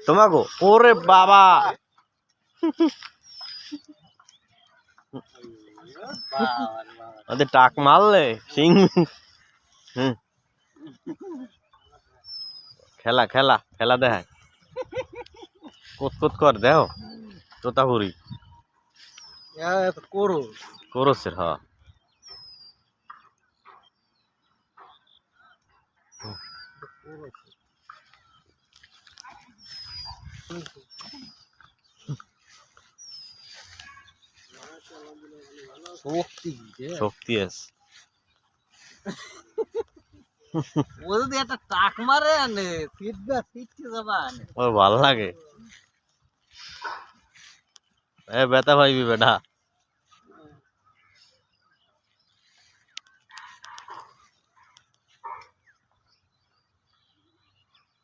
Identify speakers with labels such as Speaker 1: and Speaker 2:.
Speaker 1: তোমাকে ওরে বাবা টাক মারলে সিং খেলা খেলা খেলা দেখায় কুত কর দেও তোতাপুরি করছের হ শক্তি আছে
Speaker 2: ও যদি একটা টাক মারে আনে ফিটবা ফিটকে যাবা আনে
Speaker 1: ও ভালো লাগে এ বেটা ভাইবি বেটা